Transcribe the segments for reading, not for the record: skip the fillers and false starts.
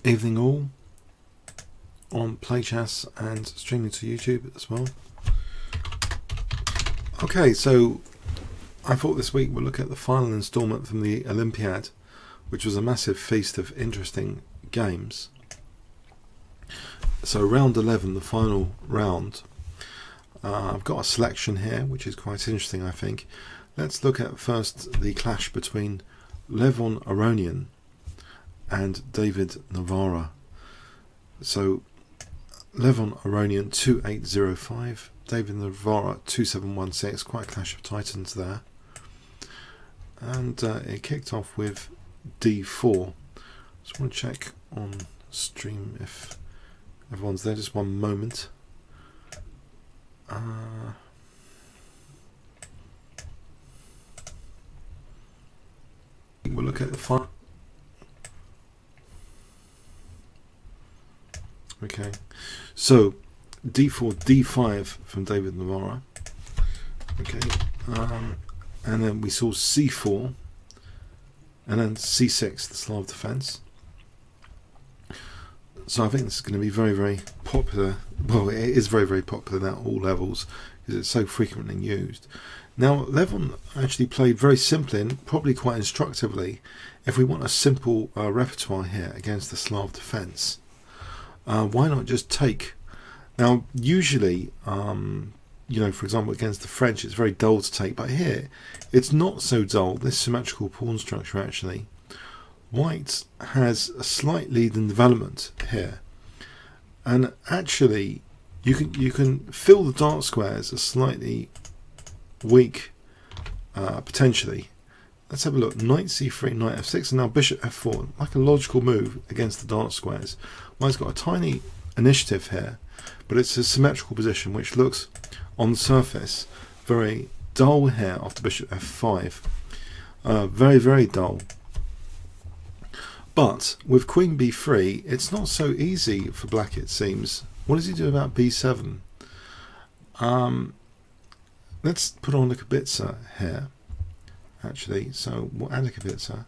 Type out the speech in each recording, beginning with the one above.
Evening all on Play Chess and streaming to YouTube as well. Okay, so I thought this week we'll look at the final instalment from the Olympiad, which was a massive feast of interesting games. So round 11, the final round, I've got a selection here which is quite interesting, I think. Let's look at first the clash between Levon Aronian and David Navara. So Levon Aronian 2805, David Navara 2716, quite a clash of titans there. And it kicked off with d4. Just want to check on stream if everyone's there, just one moment. We'll look at the final. Okay, so d4, d5 from David Navara. Okay, and then we saw c4, and then c6, the Slav defense. So I think this is going to be very, very popular. Well, it is very, very popular now at all levels because it's so frequently used. Now, Levon actually played very simply and probably quite instructively if we want a simple repertoire here against the Slav defense. Why not just take? Now, usually, you know, for example, against the French, it's very dull to take, but here, it's not so dull. This symmetrical pawn structure, actually, White has a slight lead in development here, and actually, you can feel the dark squares are slightly weak, potentially. Let's have a look. Knight c3, knight f6, and now bishop f4, like a logical move against the dark squares. White's got a tiny initiative here, but it's a symmetrical position which looks on the surface very dull here after bishop f5. Very, very dull. But with queen b3, it's not so easy for black, it seems. What does he do about b7? Let's put on a Qb3 here, actually. So we'll add a Qb3.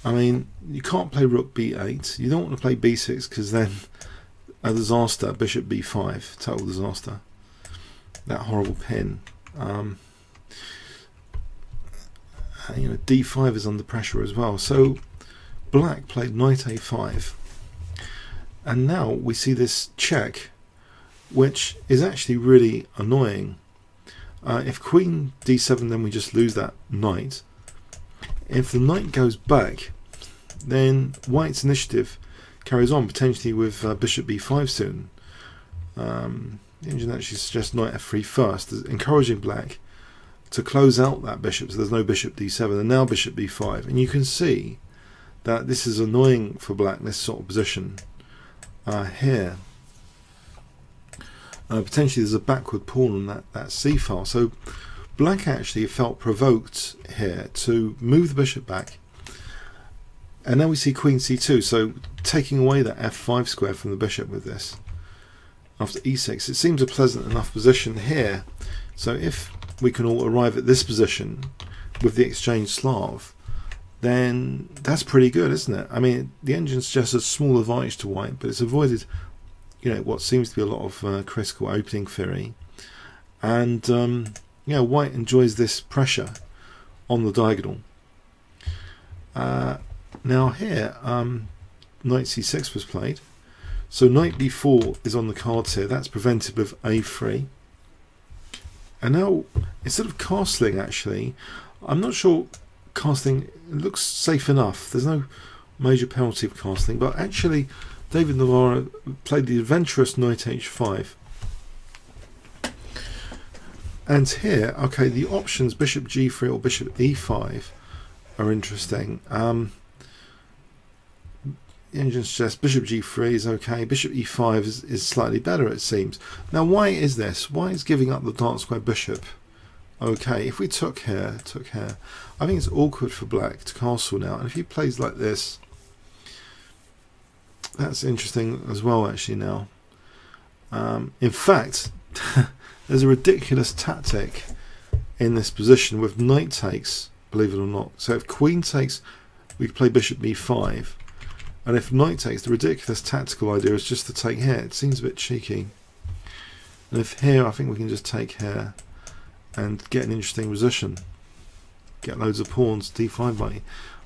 I mean, you can't play rook b8. You don't want to play b6 because then a disaster. Bishop b5, total disaster. That horrible pin. You know, d5 is under pressure as well. So black played knight a5, and now we see this check, which is actually really annoying. If queen d7, then we just lose that knight. If the knight goes back, then White's initiative carries on, potentially with bishop b5 soon. The engine actually suggests knight f3 first, encouraging black to close out that bishop, so there's no bishop d7, and now bishop b5. And you can see that this is annoying for black, this sort of position here. Potentially there's a backward pawn on that c file. So black actually felt provoked here to move the bishop back. And now we see queen c2, so taking away that f5 square from the bishop with this. After e6, it seems a pleasant enough position here. So if we can all arrive at this position with the exchange Slav, then that's pretty good, isn't it? I mean, the engine's just a small advantage to White, but it's avoided, you know, what seems to be a lot of critical opening theory. And you know, White enjoys this pressure on the diagonal. Now here, knight c6 was played, so knight b4 is on the cards here. That's prevented with a3. And now, instead of castling, actually, I'm not sure castling looks safe enough. There's no major penalty of castling, but actually David Navara played the adventurous knight h5. And here, okay, the options bishop g3 or bishop e5 are interesting. The engine suggests bishop g3 is okay, bishop e5 is slightly better, it seems. Now, why is this? Why is giving up the dark square bishop okay? If we took here, I think it's awkward for black to castle now. And if he plays like this, that's interesting as well, actually, now. In fact, there's a ridiculous tactic in this position with knight takes, believe it or not. So if queen takes we could play bishop b5, and if knight takes, the ridiculous tactical idea is just to take here. It seems a bit cheeky. And if here, I think we can just take here and get an interesting position. Get loads of pawns, d5 by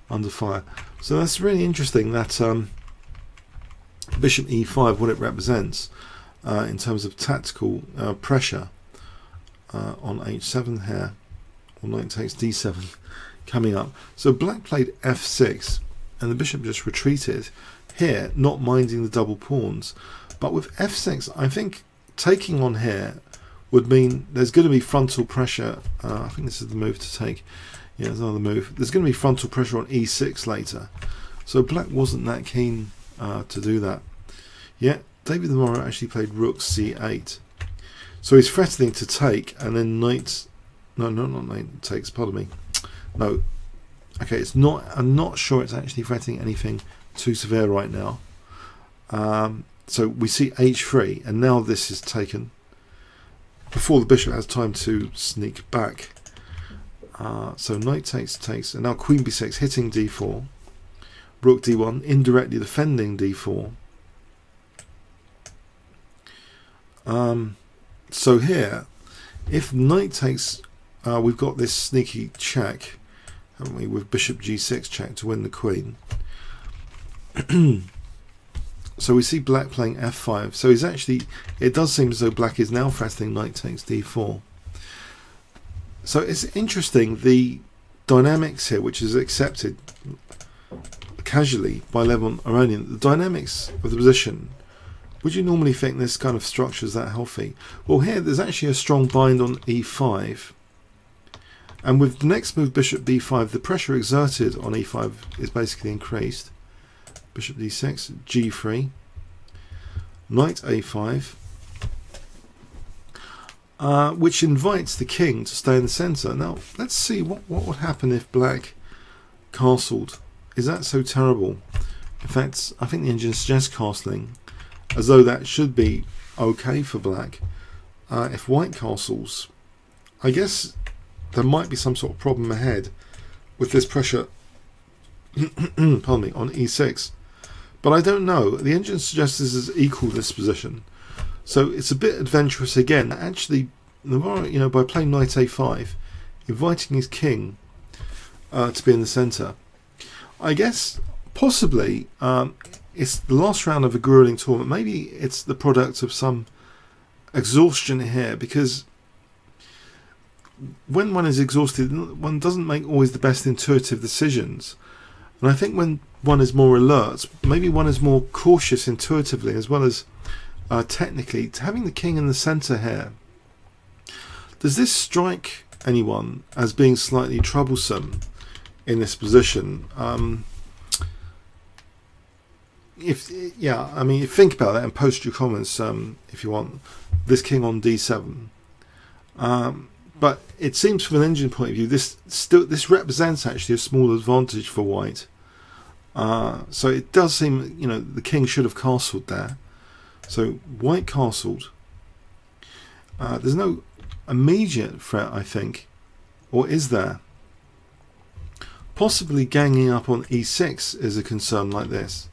under fire. So that's really interesting, that bishop e5, what it represents in terms of tactical pressure on h7 here, or knight takes d7 coming up. So black played f6, and the bishop just retreated here, not minding the double pawns. But with f6, I think taking on here would mean there's going to be frontal pressure. I think this is the move to take. Yeah, there's another move. There's going to be frontal pressure on e6 later. So black wasn't that keen to do that. Yeah, David Navara actually played rook c8. So he's threatening to take, and then knight... No, not knight takes, pardon me. No. Okay, it's not. I'm not sure it's actually threatening anything too severe right now. So we see h3, and now this is taken before the bishop has time to sneak back. So knight takes, and now queen b6 hitting d4, rook d1 indirectly defending d4. So here, if knight takes, we've got this sneaky check, haven't we, with bishop g6 check to win the queen. So we see black playing f5. So he's actually, it does seem as though black is now threatening knight takes d4. So it's interesting, the dynamics here, which is accepted casually by Levon Aronian, the dynamics of the position. Would you normally think this kind of structure is that healthy? Well, here there's actually a strong bind on e5, and with the next move, bishop b5, the pressure exerted on e5 is basically increased. Bishop d6, g3, knight a5, which invites the king to stay in the centre. Now, let's see what would happen if black castled. Is that so terrible? In fact, I think the engine suggests castling, as though that should be okay for black. If white castles, I guess there might be some sort of problem ahead with this pressure pardon me, on e6. But I don't know. The engine suggests this is equal this position. So it's a bit adventurous again. Actually, Navara, you know, by playing knight a5, inviting his king to be in the centre. I guess possibly it's the last round of a grueling tournament. Maybe it's the product of some exhaustion here, because when one is exhausted, one doesn't make always the best intuitive decisions. And I think when one is more alert, maybe one is more cautious intuitively as well as technically. Having the king in the centre here, does this strike anyone as being slightly troublesome in this position? Yeah, I mean, think about that and post your comments if you want. This king on d7, but it seems from an engine point of view, this represents actually a small advantage for white. So it does seem, you know, the king should have castled there. So white castled. There's no immediate threat, I think, or is there? Possibly ganging up on e6 is a concern like this.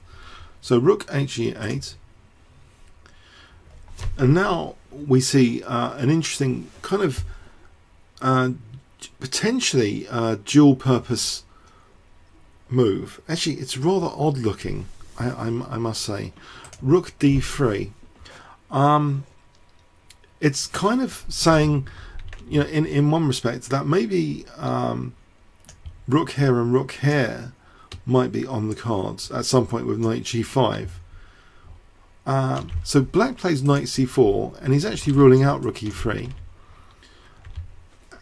So rook he8, and now we see an interesting kind of potentially dual purpose move. Actually, it's rather odd looking, I must say. Rook d3. It's kind of saying, you know, in one respect, that maybe rook here and rook here might be on the cards at some point with knight g5. So black plays knight c4, and he's actually ruling out rook e3.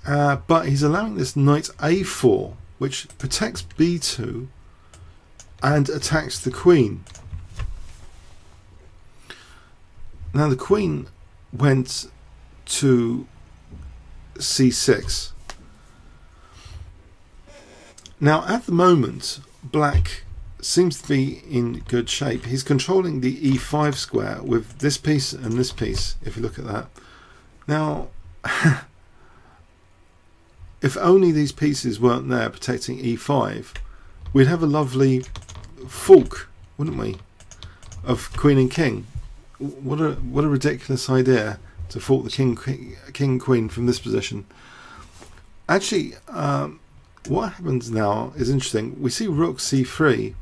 But he's allowing this knight a4, which protects b2 and attacks the queen. Now the queen went to c6. Now at the moment, black seems to be in good shape. He's controlling the e5 square with this piece and this piece, if you look at that. Now, if only these pieces weren't there protecting e5, we'd have a lovely fork, wouldn't we, of queen and king. What a ridiculous idea to fork the king queen from this position. Actually, what happens now is interesting. We see rook c3,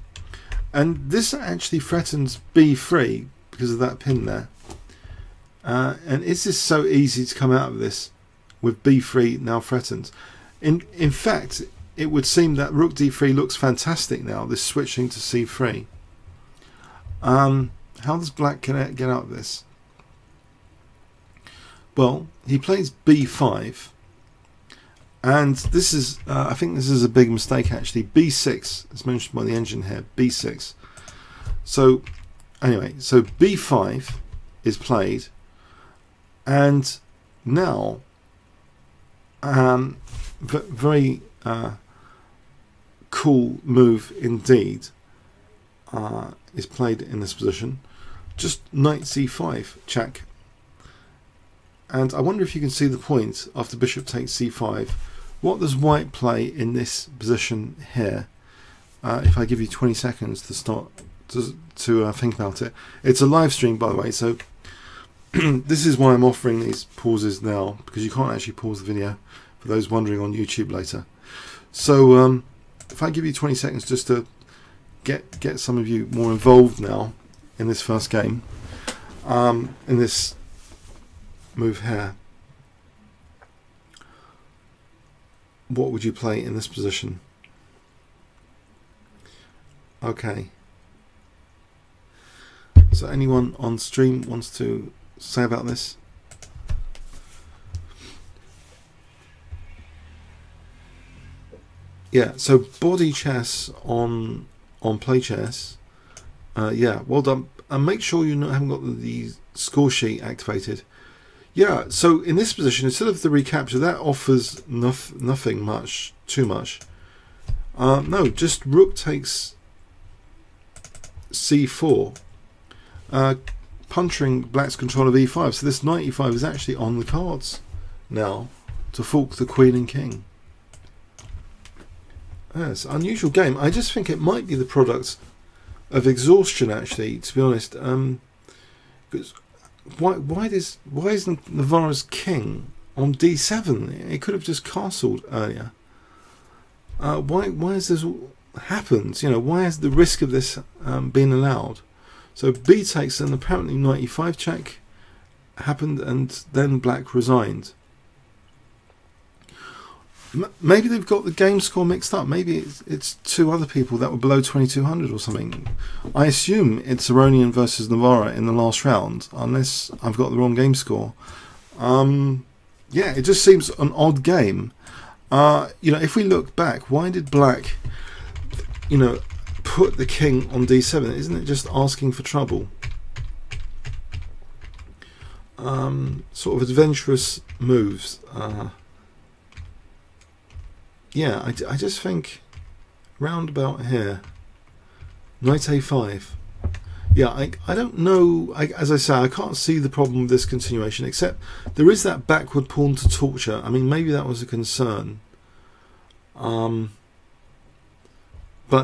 and this actually threatens b3 because of that pin there. And is this so easy to come out of this with b3 now threatened? In fact, it would seem that rook d3 looks fantastic now, this switching to c3. How does black get out of this? Well, he plays b5, and this is I think this is a big mistake actually. b6 is mentioned by the engine here, b6. So anyway, so b5 is played, and now very cool move indeed is played in this position. Just knight c5 check, and I wonder if you can see the point after bishop takes c5. What does white play in this position here? If I give you 20 seconds to start to think about it. It's a live stream, by the way, so this is why I'm offering these pauses now, because you can't actually pause the video for those wondering on YouTube later. So if I give you 20 seconds just to get some of you more involved now in this first game, in this move here, what would you play in this position? Okay, so anyone on stream wants to say about this? Yeah, so body chess on play chess. Yeah, well done. And make sure you haven't got the score sheet activated. Yeah, so in this position, instead of the recapture, that offers nothing much, too much. No, just rook takes c4, puncturing black's control of e5. So this knight e5 is actually on the cards now to fork the queen and king. Yes, unusual game. I just think it might be the product of exhaustion, actually, to be honest. Because why is Navara's king on d7? It could have just castled earlier. Why has this all happened? You know, why has the risk of this been allowed? So b takes, and apparently knight e5 check happened, and then black resigned. Maybe they've got the game score mixed up. Maybe it's two other people that were below 2200 or something. I assume it's Aronian versus Navara in the last round, unless I've got the wrong game score. Yeah, it just seems an odd game. You know, if we look back, why did black, you know, put the king on d7? Isn't it just asking for trouble? Sort of adventurous moves. Yeah, I just think round about here, knight a5. Yeah, I don't know. As I say, I can't see the problem with this continuation, except there is that backward pawn to torture. I mean, maybe that was a concern. But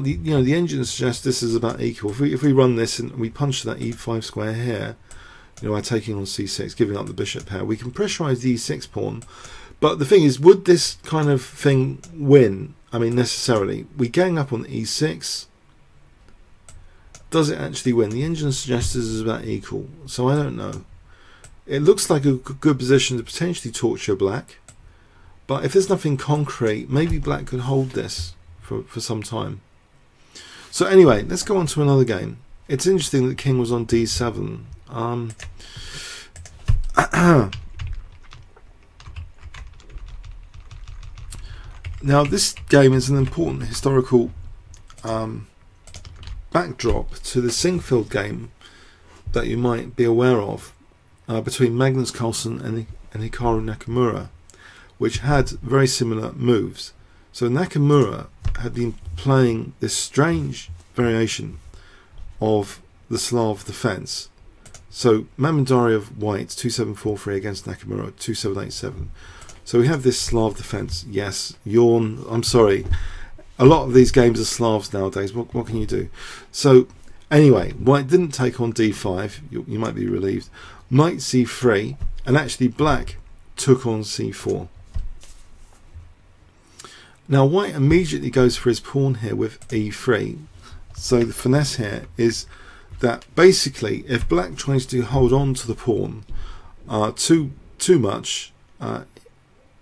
the engine suggests this is about equal. If we run this and we punch that e5 square here, you know, by taking on c6, giving up the bishop here, we can pressurize the e6 pawn. But the thing is, would this kind of thing win? I mean, necessarily. We gang up on e6. Does it actually win? The engine suggests this is about equal, so I don't know. It looks like a good position to potentially torture black, but if there's nothing concrete, maybe black could hold this for some time. So anyway, let's go on to another game. It's interesting that the king was on d7. Now, this game is an important historical backdrop to the Singfield game that you might be aware of between Magnus Carlsen and Hikaru Nakamura, which had very similar moves. So Nakamura had been playing this strange variation of the Slav defense. So Mamedyarov white 2743 against Nakamura 2787. So we have this Slav defense. Yes, yawn. I'm sorry. a lot of these games are Slavs nowadays. What can you do? So anyway, white didn't take on d5. You might be relieved. Knight c3, and actually black took on c4. Now white immediately goes for his pawn here with e3. So the finesse here is that basically if black tries to hold on to the pawn too much,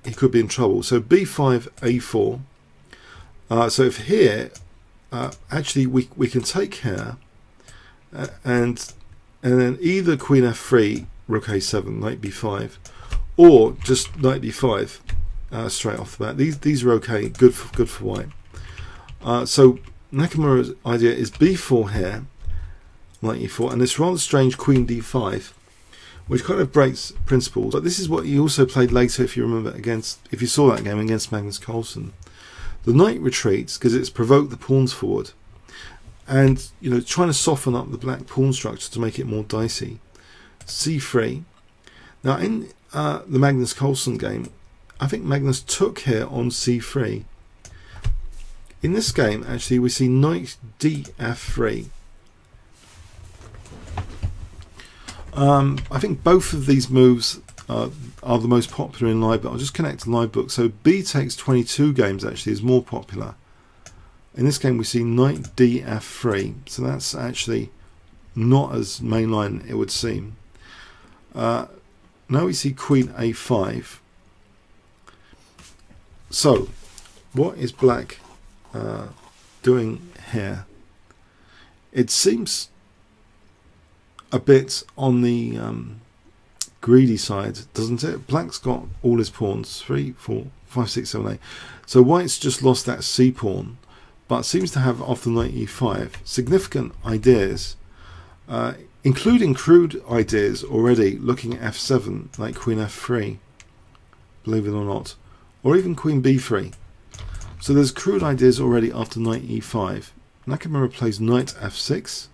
he could be in trouble. So b5 a4. So if here actually we can take here and then either queen f3, rook a7, knight b5, or just knight b5 straight off the bat. These are okay, good for white. So Nakamura's idea is b4 here, knight e4, and this rather strange queen d5, which kind of breaks principles. But this is what he also played later, if you remember, if you saw that game against Magnus Carlsen. The knight retreats because it's provoked the pawns forward, and trying to soften up the black pawn structure to make it more dicey. c3. Now in the Magnus Carlsen game, I think Magnus took here on c3. In this game, actually, we see knight df3. I think both of these moves are the most popular in live, but I'll just connect to live book. So b takes 22 games actually is more popular. In this game we see knight df3, so that's actually not as mainline it would seem. Now we see queen a5. So what is black doing here? It seems a bit on the greedy side, doesn't it? Black's got all his pawns, 3, 4, 5, 6, 7, 8. So white's just lost that c pawn, but seems to have off the knight e5 significant ideas, including crude ideas already, looking at f7, like queen f3, believe it or not, or even queen b3. So there's crude ideas already after knight e5. Nakamura plays knight f6,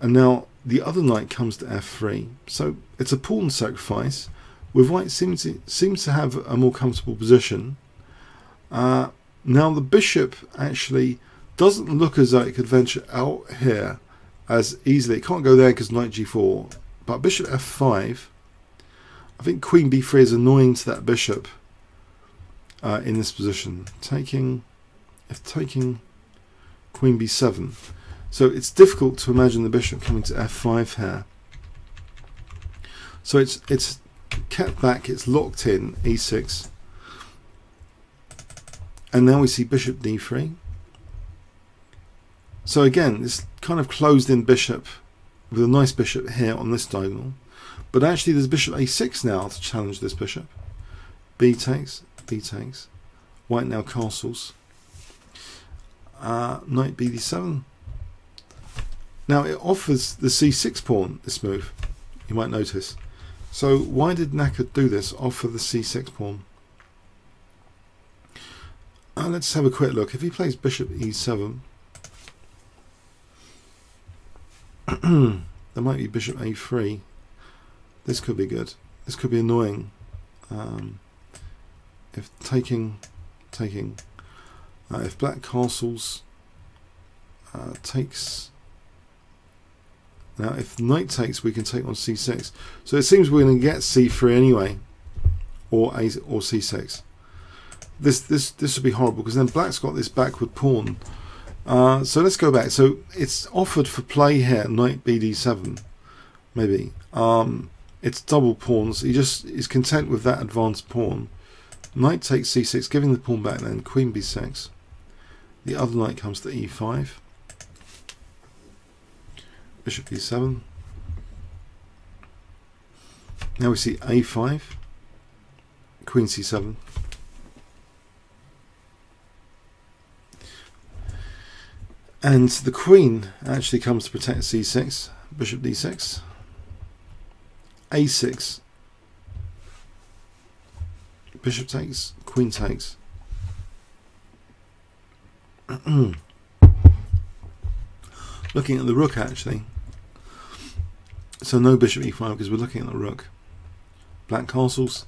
and now the other knight comes to f3. So it's a pawn sacrifice, with white seems to have a more comfortable position. Now the bishop actually doesn't look as though it could venture out here as easily. It can't go there because knight g4, but bishop f5. I think queen b3 is annoying to that bishop in this position. Taking queen b7. So it's difficult to imagine the bishop coming to f5 here. So it's kept back, it's locked in, e6. And now we see bishop d3. So again, this kind of closed in bishop with a nice bishop here on this diagonal. But actually there's bishop a6 now to challenge this bishop. B takes, B takes. White now castles. Knight bd7. Now it offers the c6 pawn, this move, you might notice. So why did Naka do this, offer the c6 pawn? Let's have a quick look. If he plays bishop e7, there might be bishop a3. This could be good. This could be annoying. If taking, if black castles, takes. Now if knight takes, we can take on c6. So it seems we're going to get c3 anyway, or c6. This would be horrible because then black's got this backward pawn. So let's go back. So it's offered for play here, knight bd7, maybe. It's double pawns. He just is content with that advanced pawn. Knight takes c6, giving the pawn back. Then queen b6. The other knight comes to e5. Bishop b7. Now we see a5, queen c7. And the queen actually comes to protect c6, bishop d6, a6, bishop takes, queen takes. Looking at the rook actually. So no bishop e5 because we're looking at the rook. Black castles,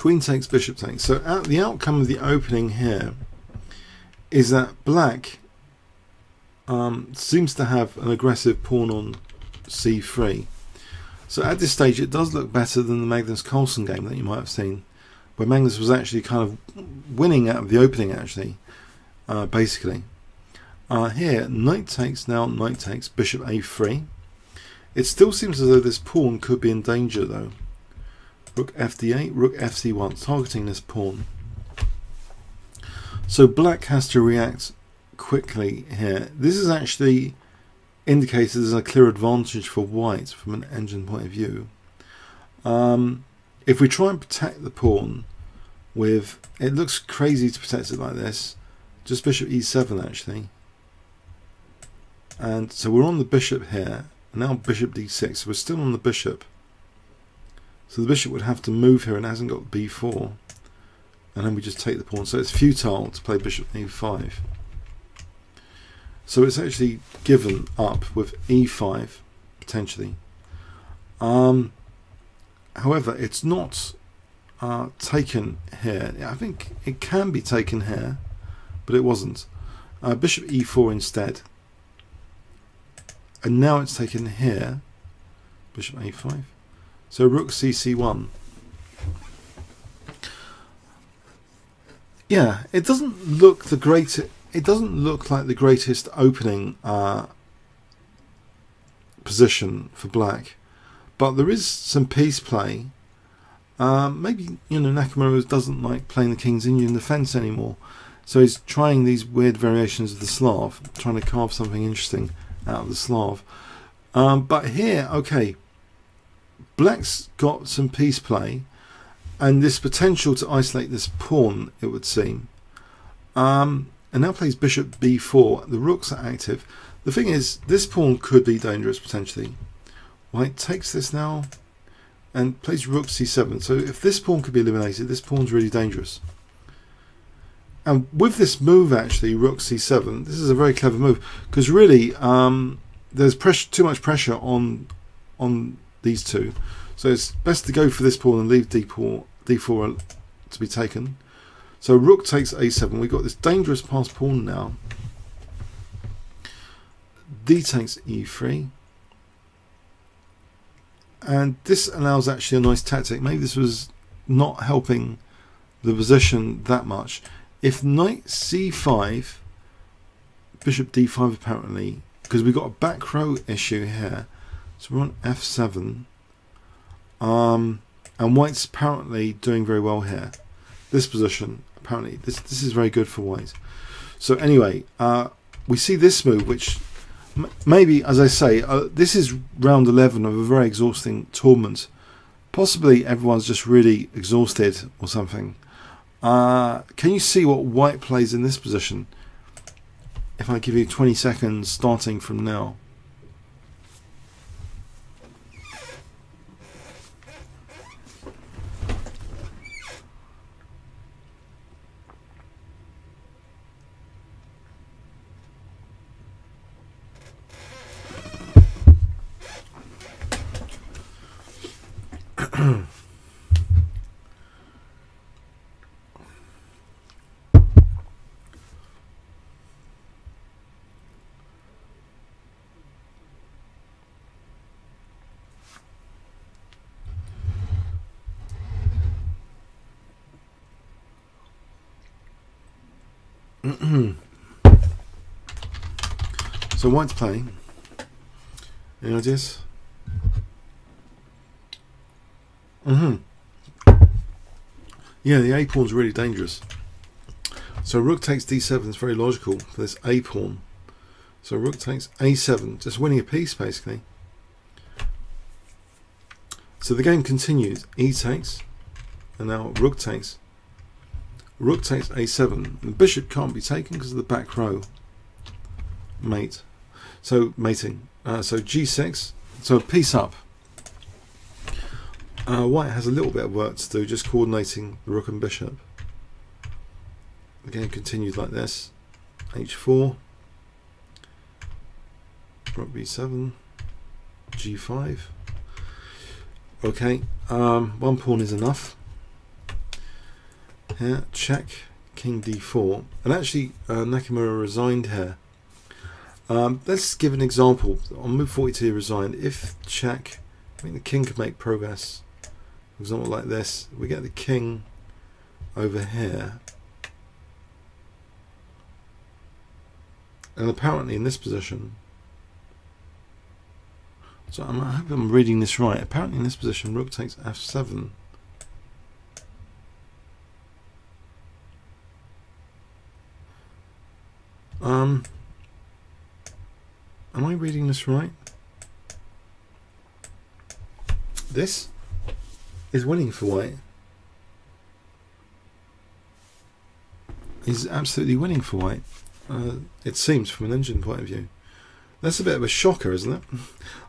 Queen takes, bishop takes. So the outcome of the opening here is that black seems to have an aggressive pawn on c3. So at this stage it does look better than the Magnus Carlsen game that you might have seen, where Magnus was actually kind of winning out of the opening, actually, basically. Here, knight takes, now knight takes, bishop a3. It still seems as though this pawn could be in danger though. Rook fd8, rook fc1, targeting this pawn. So black has to react quickly here. This is actually indicates there's a clear advantage for white from an engine point of view. If we try and protect the pawn with, it looks crazy to protect it like this, just bishop e7 actually. And so we're on the bishop here, and now bishop d6, so we're still on the bishop. So the bishop would have to move here and hasn't got b4, and then we just take the pawn. So it's futile to play bishop e5. So it's actually given up with e5 potentially. However, it's not taken here. I think it can be taken here, but it wasn't. Bishop e4 instead, and now it's taken here. Bishop a5. So rook cc1. Yeah, it doesn't look the great. It doesn't look like the greatest opening position for black, but there is some piece play. Maybe, you know, Nakamura doesn't like playing the king's Indian defense anymore, so he's trying these weird variations of the Slav, trying to carve something interesting out of the Slav. But here, okay, black's got some piece play and this potential to isolate this pawn, it would seem. And now plays bishop b4. The rooks are active. The thing is, this pawn could be dangerous potentially. White takes this now and plays rook c7. So if this pawn could be eliminated, this pawn's really dangerous. And with this move, actually, rook c7, this is a very clever move, because really there's too much pressure on these two. So it's best to go for this pawn and leave d4 to be taken. So rook takes a7. We've got this dangerous passed pawn now. D takes e3. And this allows actually a nice tactic. Maybe this was not helping the position that much. If knight c5, bishop d5 apparently, because we've got a back row issue here. So we're on f7. And white's apparently doing very well here. This position, apparently, this is very good for white. So anyway, we see this move, which maybe, as I say, this is round 11 of a very exhausting tournament. Possibly everyone's just really exhausted or something. Can you see what white plays in this position? If I give you 20 seconds starting from now. So white's playing. Any ideas? Yeah, the a pawn's really dangerous. So rook takes d7 is very logical for this a pawn. So rook takes a7, just winning a piece basically. So the game continues. E takes, and now rook takes. Rook takes a7. The bishop can't be taken because of the back row. Mate. So mating. So g6. So piece up. White has a little bit of work to do, just coordinating the rook and bishop. The game continues like this. h4. Rook b7. g5. Okay. One pawn is enough. Here, check king d4, and actually Nakamura resigned here. Let's give an example. On move 42 resigned. If check, I think the king can make progress. For example, like this, we get the king over here, and apparently in this position, so I hope I'm reading this right. Apparently in this position, rook takes f7. Am I reading this right? This is winning for white. Is absolutely winning for white. It seems from an engine point of view. That's a bit of a shocker, isn't it?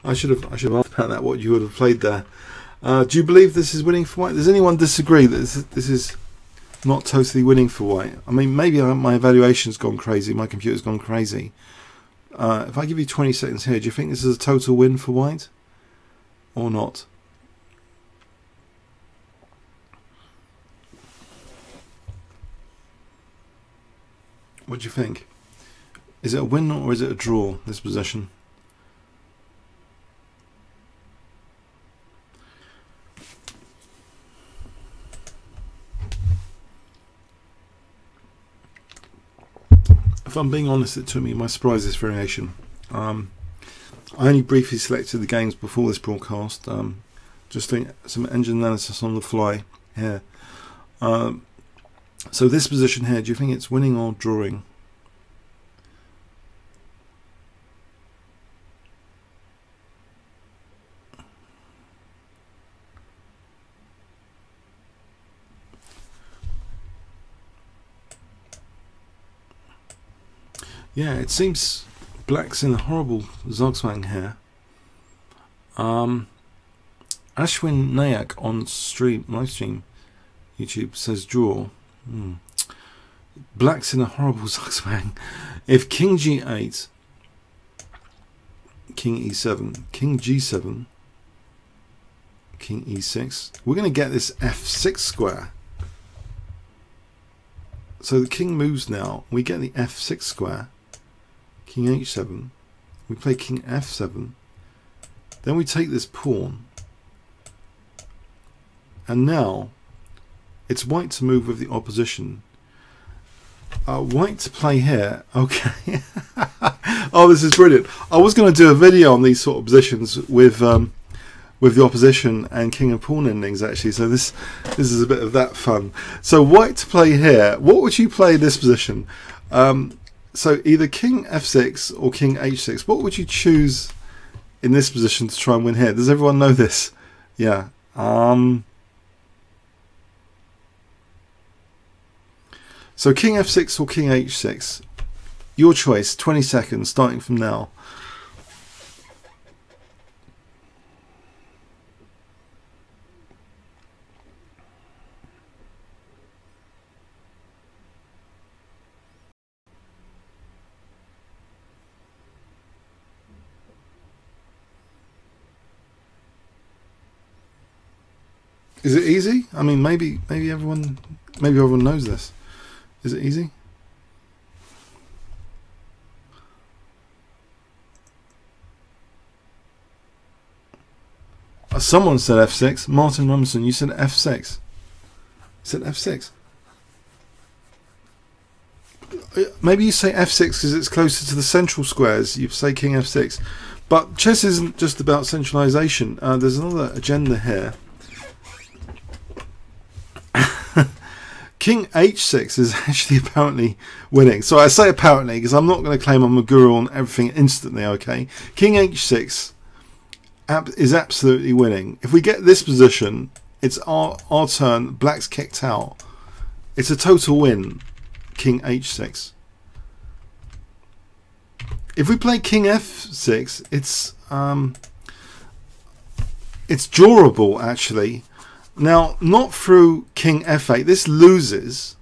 I should have asked about that. What you would have played there. Do you believe this is winning for white? Does anyone disagree that this is not totally winning for white? I mean, maybe my evaluation's gone crazy. My computer's gone crazy. If I give you 20 seconds here, do you think this is a total win for white or not? What do you think? Is it a win or is it a draw, this position? If I'm being honest, it took me by surprise, this variation. I only briefly selected the games before this broadcast, just doing some engine analysis on the fly here. So this position here, do you think it's winning or drawing? Yeah, it seems black's in a horrible zugzwang here. Ashwin Nayak on live stream YouTube says draw. Black's in a horrible zugzwang. If king g8, king e7, king g7, king e6, we're going to get this f6 square. So the king moves now. We get the f6 square. King h7, we play king f7, then we take this pawn, and now it's white to move with the opposition. White to play here. Okay. Oh, this is brilliant. I was going to do a video on these sort of positions with the opposition and king and pawn endings, actually, so this is a bit of that fun. So white to play here. What would you play in this position? So either king f6 or king h6. What would you choose in this position to try and win here? Does everyone know this? Yeah. So king f6 or king h6. Your choice. 20 seconds starting from now. Is it easy? I mean, maybe everyone knows this. Is it easy? Someone said f6. Martin Rumson, you said f6. You said f6. Maybe you say f6 because it's closer to the central squares. You say king f6. But chess isn't just about centralization. There's another agenda here. King h6 is actually apparently winning. So I say apparently because I'm not going to claim I'm a guru on everything instantly, okay? King h6 is absolutely winning. If we get this position, it's our turn, black's kicked out. It's a total win, king h6. If we play king f6, it's drawable, actually. Now, not through king f8. This loses.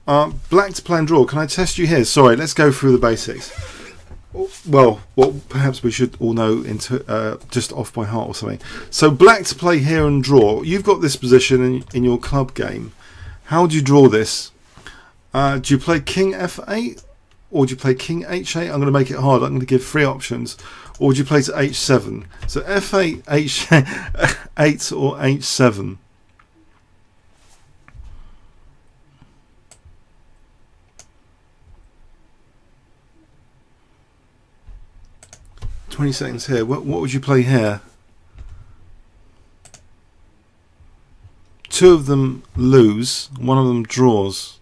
Black to play and draw. Can I test you here? Sorry, let's go through the basics. Well, what perhaps we should all know just off by heart or something. So black to play here and draw. You've got this position in your club game. how do you draw this? Do you play king f8, or do you play king h8? I'm going to make it hard. I'm going to give 3 options. Or do you play to h7? So f8, h8, or h7. $20 seconds here. What would you play here? 2 of them lose, 1 of them draws.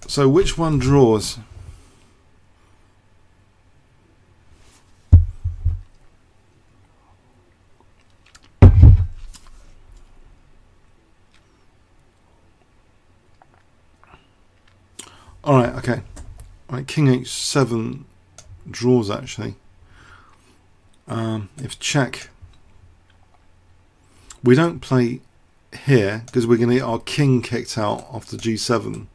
So which one draws? Alright, okay. Right, king h7 draws actually. If check, we don't play here because we're going to get our king kicked out after g7.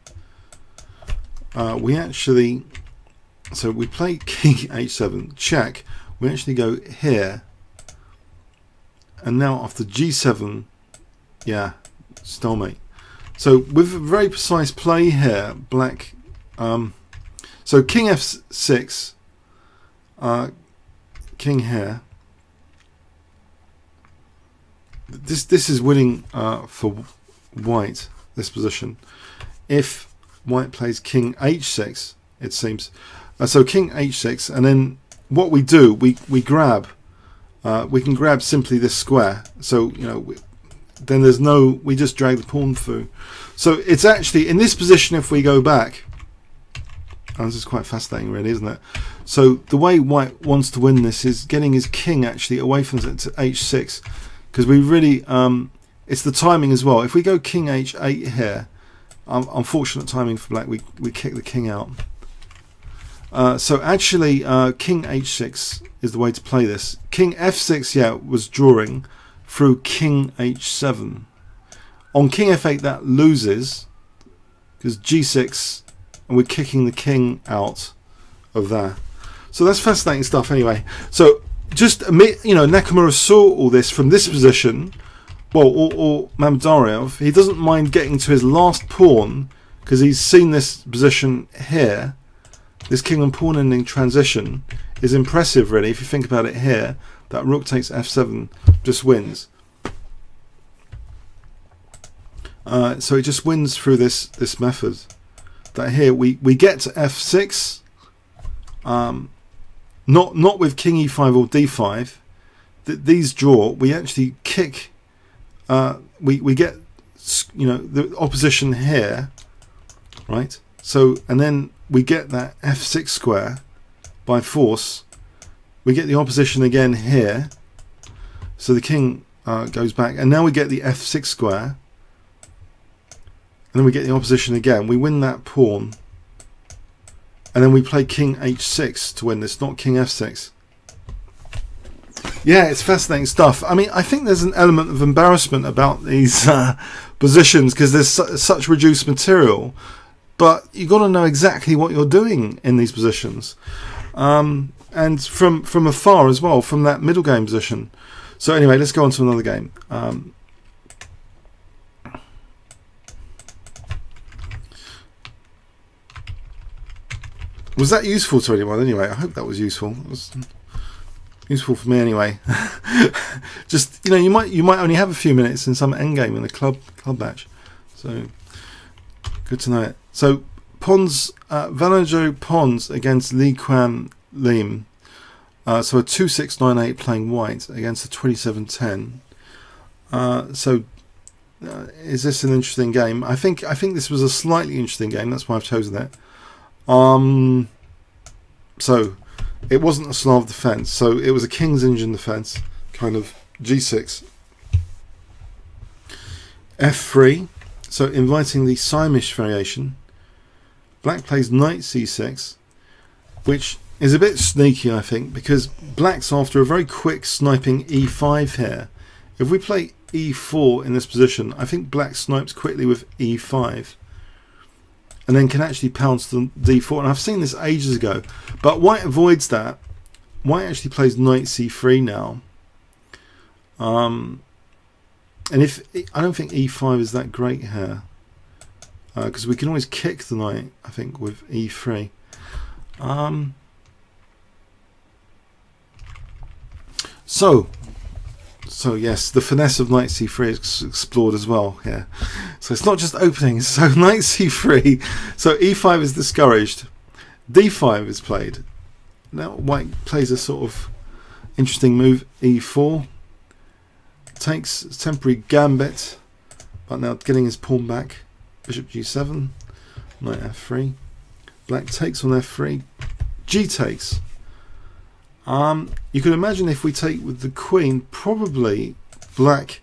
We actually, so we play king h7, check, we actually go here, and now after g7, yeah, stalemate. So with a very precise play here, black, so king f6, king here, this is winning for white, this position. If white plays king h6, it seems. So king h6, and then what we do, we grab, we can grab simply this square. So you know, then there's no, we just drag the pawn through. So it's actually in this position. If we go back, and this is quite fascinating, really, isn't it? So the way white wants to win this is getting his king actually away from it to h6, because we really, it's the timing as well. If we go king h8 here. Unfortunate timing for black, we kick the king out. So actually king h6 is the way to play this. King f6, yeah, was drawing through king h7. On king f8 that loses because g6, and we're kicking the king out of there. So that's fascinating stuff anyway. So just admit, you know, Nakamura saw all this from this position. Well, or Mamedyarov, he doesn't mind getting to his last pawn because he's seen this position here. This king and pawn ending transition is impressive, really. If you think about it here, that rook takes f7 just wins. So it just wins through this method. That here we get to f6, not with king e5 or d5. These draw. We actually kick. We get, you know, the opposition here, right? So, and then we get that f6 square by force. We get the opposition again here. So the king goes back, and now we get the f6 square, and then we get the opposition again. We win that pawn, and then we play king h6 to win this, not king f6. Yeah, it's fascinating stuff. I mean, I think there's an element of embarrassment about these positions because there's such reduced material, but you've got to know exactly what you're doing in these positions, and from afar as well, from that middle game position. So anyway, let's go on to another game. Was that useful to anyone anyway? I hope that was useful. It was useful for me anyway. Just, you know, you might only have a few minutes in some endgame in a club match, so good to know it. So pawns, Vanajo pawns against Lee Kwan Lim. So a 2-6-9-8 playing white against a 27-10. Is this an interesting game? I think this was a slightly interesting game. That's why I've chosen it. So it wasn't a Slav defense, so it was a King's Indian defense, kind of g6, f3, so inviting the Siamish variation. Black plays knight c6, which is a bit sneaky, I think, because black's after a very quick sniping e5 here. If we play e4 in this position, I think black snipes quickly with e5. And then can actually pounce the d4, and I've seen this ages ago, but white avoids that, white actually plays knight c3 now. And if I don't think e5 is that great here, because we can always kick the knight, I think, with e3. So yes, the finesse of knight c3 is explored as well here. So it's not just openings. So knight c3. So e5 is discouraged. d5 is played. Now white plays a sort of interesting move. e4 takes temporary gambit, but now getting his pawn back. Bishop g7, knight f3. Black takes on f3. G takes. You can imagine if we take with the queen, probably black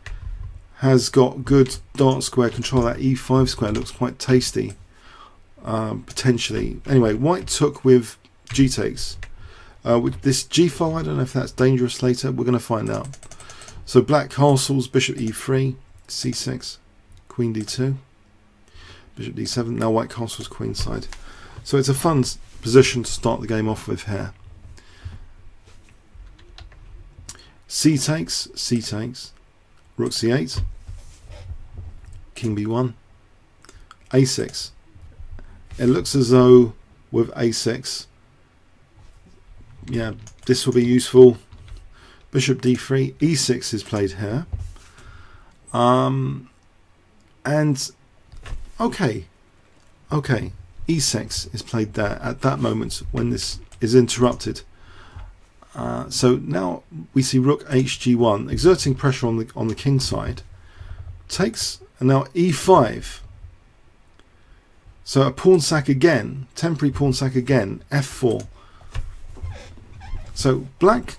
has got good dark square control. That e5 square looks quite tasty, potentially. Anyway, white took with g takes. With this g5, I don't know if that's dangerous later. We're going to find out. So black castles, bishop e3, c6, queen d2, bishop d7. Now white castles queenside. So it's a fun position to start the game off with here. C takes, rook c8, king b1, a6. It looks as though with a6, yeah, this will be useful. Bishop d3, e6 is played here. And okay, e6 is played there at that moment when this is interrupted. So now we see rook hg1 exerting pressure on the king side. Takes, and now e5. So a pawn sack again, temporary pawn sack again, f4. So black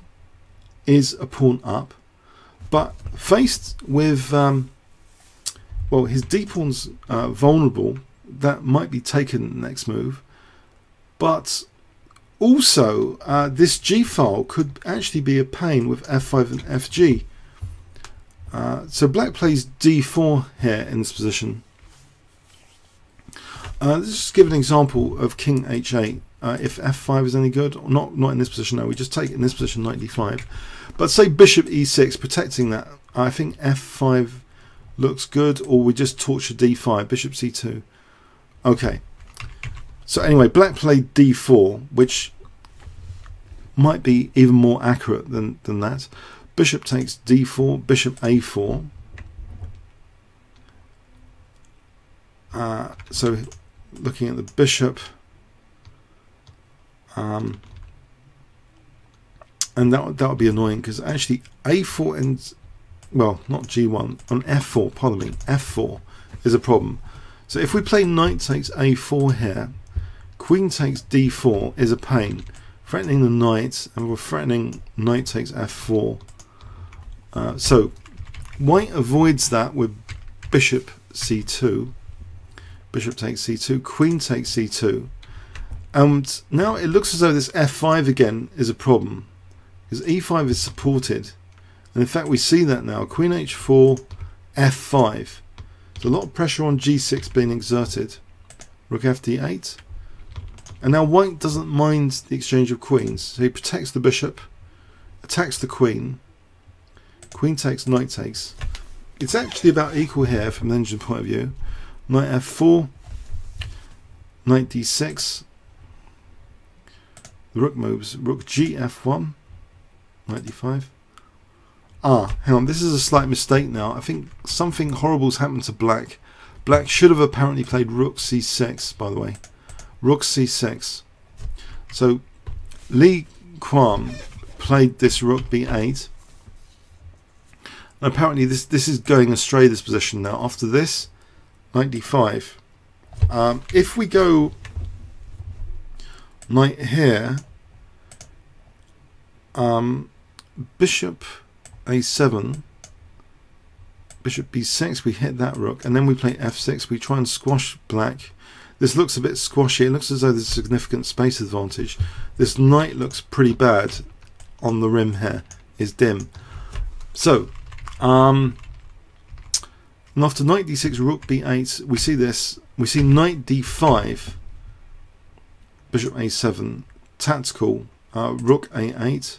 is a pawn up, but faced with well, his d pawn's vulnerable. That might be taken next move, but also, this g-file could actually be a pain with f5 and fg. So black plays d4 here in this position. Let's just give an example of king h8. If f5 is any good, or not in this position. No, we just take it in this position, knight d5. But say bishop e6, protecting that. I think f5 looks good, or we just torture d5, bishop c2. Okay. So anyway, black played d4, which might be even more accurate than that. Bishop takes d4, bishop a4. So looking at the bishop, and that would be annoying because actually a4 and, well, not g1, on f4, pardon me, f4 is a problem. So if we play knight takes a4 here, queen takes d4 is a pain, threatening the knight, and we're threatening knight takes f4. So white avoids that with bishop c2, bishop takes c2, queen takes c2, and now it looks as though this f5 again is a problem because e5 is supported, and in fact we see that now, queen h4, f5. There's a lot of pressure on g6 being exerted. Rook fd8. And now white doesn't mind the exchange of queens. So he protects the bishop, attacks the queen. Queen takes, knight takes. It's actually about equal here from the engine point of view. Knight f4, knight d6. The rook moves, rook gf1, knight d5. Hang on, this is a slight mistake now. I think something horrible's happened to black. Black should have apparently played rook c6, by the way. Rook c6. So Lee Kwam played this rook b8. And apparently this is going astray, this position now. After this, knight d5. If we go knight here, bishop a7, bishop b6, we hit that rook, and then we play f6, we try and squash black. This looks a bit squashy, it looks as though there's a significant space advantage. This knight looks pretty bad on the rim here, is dim. So, and after knight d6, rook b8, we see this, we see knight d5, bishop a7, tactical, rook a8.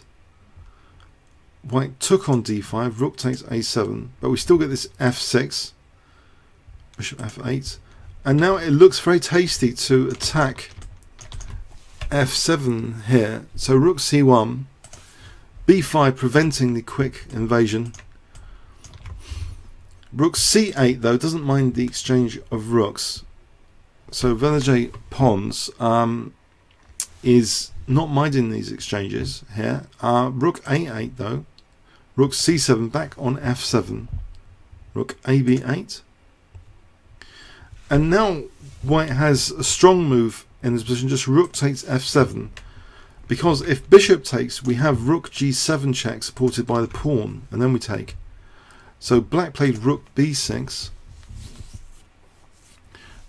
White took on d5, rook takes a7, but we still get this f6, bishop f8, and now it looks very tasty to attack f7 here. So rook c1, b5 preventing the quick invasion. Rook c8 though doesn't mind the exchange of rooks, so Velajay Pons is not minding these exchanges here. Rook a8 though, rook c7 back on f7, rook ab8, and now White has a strong move in this position, just rook takes f7, because if bishop takes we have rook g7 check supported by the pawn, and then we take. So Black played rook b6,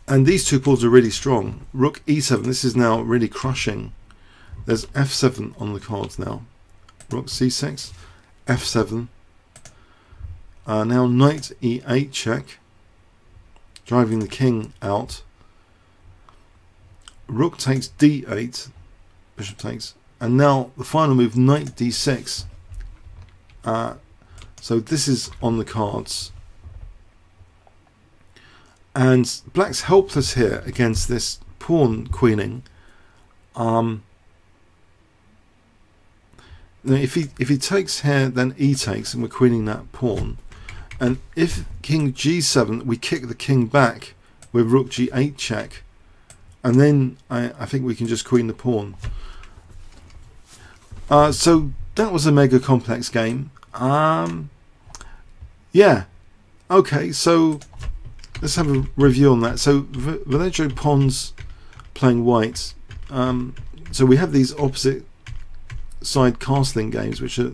and these two pawns are really strong. Rook e7, this is now really crushing. There's f7 on the cards now. Rook c6, f7. Now knight e8 check, driving the king out. Rook takes d8, bishop takes, and now the final move, knight d6. So this is on the cards, and Black's helpless here against this pawn queening. If he takes here, then e takes, and we're queening that pawn. And if king g7, we kick the king back with rook g8 check, and then I think we can just queen the pawn. So that was a mega complex game. Yeah, okay, so let's have a review on that. So Velajay Pons playing White. So we have these opposite side castling games, which are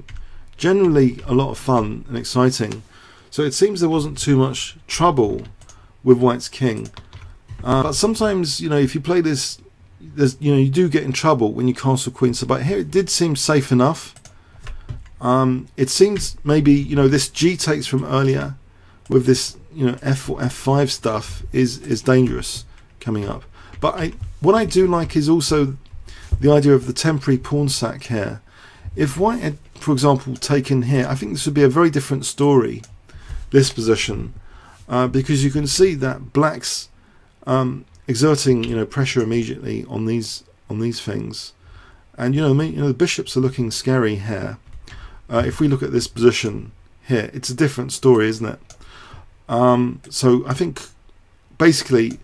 generally a lot of fun and exciting. So it seems there wasn't too much trouble with White's king. But sometimes, you know, if you play this, you do get in trouble when you castle queen. So, but here it did seem safe enough. It seems maybe, this g takes from earlier with this, f4, f5 stuff is dangerous coming up. But what I do like is also the idea of the temporary pawn sack here. If White had, for example, taken here, I think this would be a very different story, this position, because you can see that Black's exerting, pressure immediately on these things, and the bishops are looking scary here. If we look at this position here, it's a different story, isn't it? So I think basically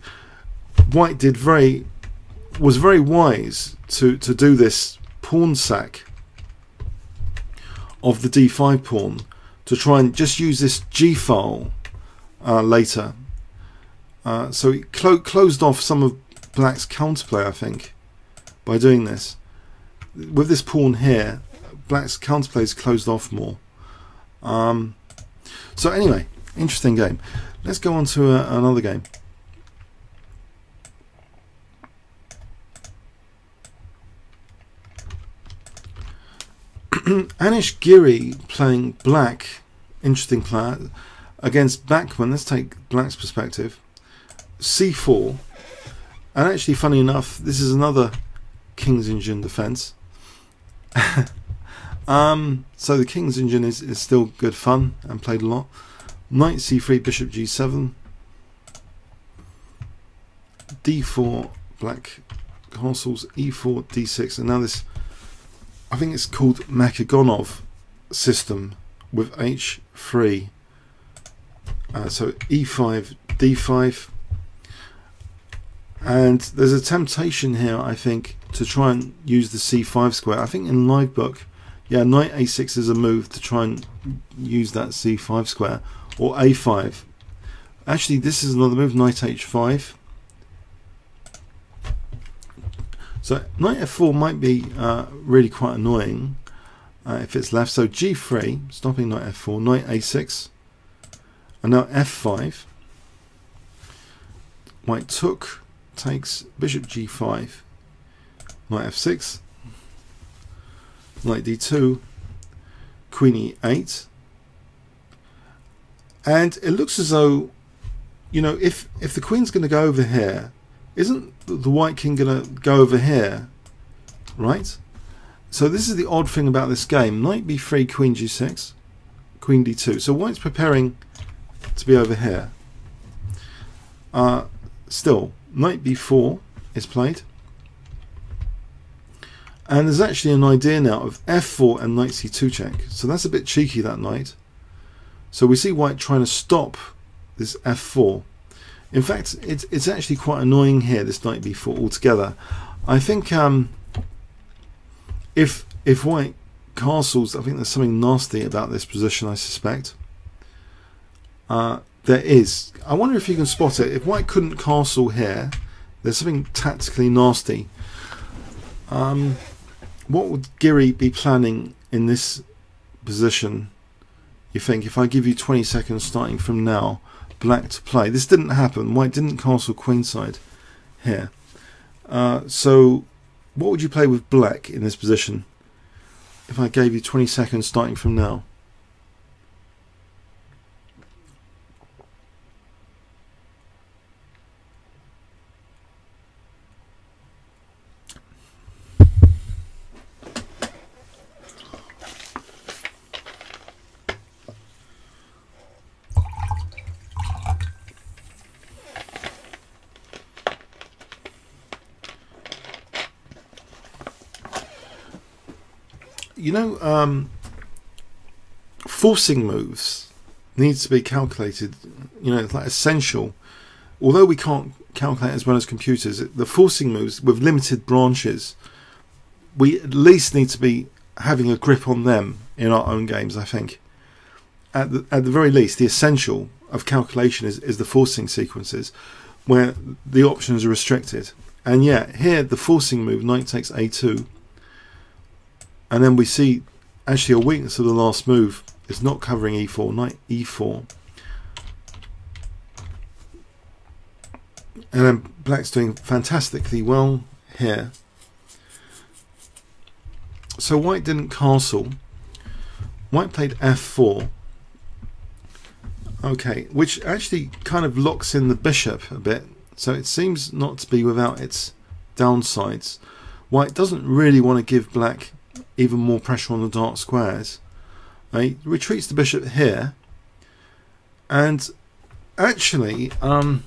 White was very wise to do this pawn sack of the d5 pawn to try and just use this g file later. So it closed off some of Black's counterplay, I think, by doing this. With this pawn here, Black's counterplay is closed off more. So anyway, interesting game. Let's go on to another game. Anish Giri playing Black, interesting player, against Bachman. Let's take Black's perspective. c4, and actually, funny enough, this is another King's Engine defense. So the King's Engine is still good fun and played a lot. Knight c3, bishop g7, d4, Black castles, e4, d6, and now this, I think it's called Mamedyarov system with h3. So e5, d5, and there's a temptation here, I think, to try and use the c5 square. I think in live book, yeah, knight a6 is a move to try and use that c5 square, or a5. Actually, this is another move, knight h5. So knight f4 might be really quite annoying if it's left. So g3, stopping knight f4, knight a6, and now f5. White took, takes, bishop g5, knight f6, knight d2, queen e8, and it looks as though, if the queen's going to go over here, isn't the White king going to go over here, right? So this is the odd thing about this game. Knight b3, queen g6, queen d2. So white's preparing to be over here. Still, knight b4 is played. And there's actually an idea now of f4 and knight c2 check. So that's a bit cheeky, that knight. So we see white trying to stop this f4. In fact, it's actually quite annoying here, this knight b4 altogether. I think if white castles, I think there's something nasty about this position, I suspect. There is. I wonder if you can spot it. If white couldn't castle here, there's something tactically nasty. What would Giri be planning in this position, you think, if I give you 20 seconds starting from now, black to play? This didn't happen. White didn't castle queenside here. So what would you play with black in this position if I gave you 20 seconds starting from now? You know, forcing moves needs to be calculated. You know, it's like essential. Although we can't calculate as well as computers, the forcing moves with limited branches, we at least need to be having a grip on them in our own games, I think. At the very least, the essential of calculation is the forcing sequences, where the options are restricted. And yet, here, the forcing move, knight takes a2, and then we see actually a weakness of the last move is not covering e4, knight e4. And then black's doing fantastically well here. So white didn't castle. White played f4. Okay, which actually kind of locks in the bishop a bit. So it seems not to be without its downsides. White doesn't really want to give black even more pressure on the dark squares. He retreats the bishop here, and actually I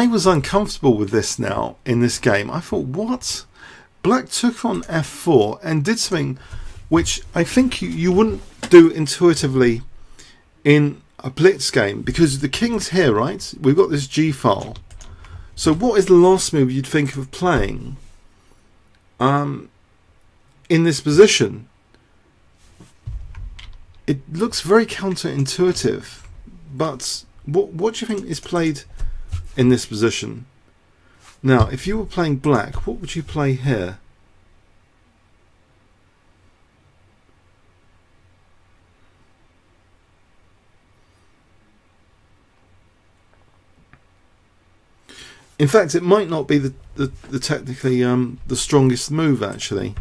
was uncomfortable with this now in this game. I thought, what? Black took on f4 and did something which I think you wouldn't do intuitively in a blitz game, because the king's here, right? We've got this g file. So what is the last move you'd think of playing in this position? It looks very counterintuitive, but what do you think is played in this position? Now, if you were playing black, what would you play here? In fact, it might not be the technically the strongest move, actually.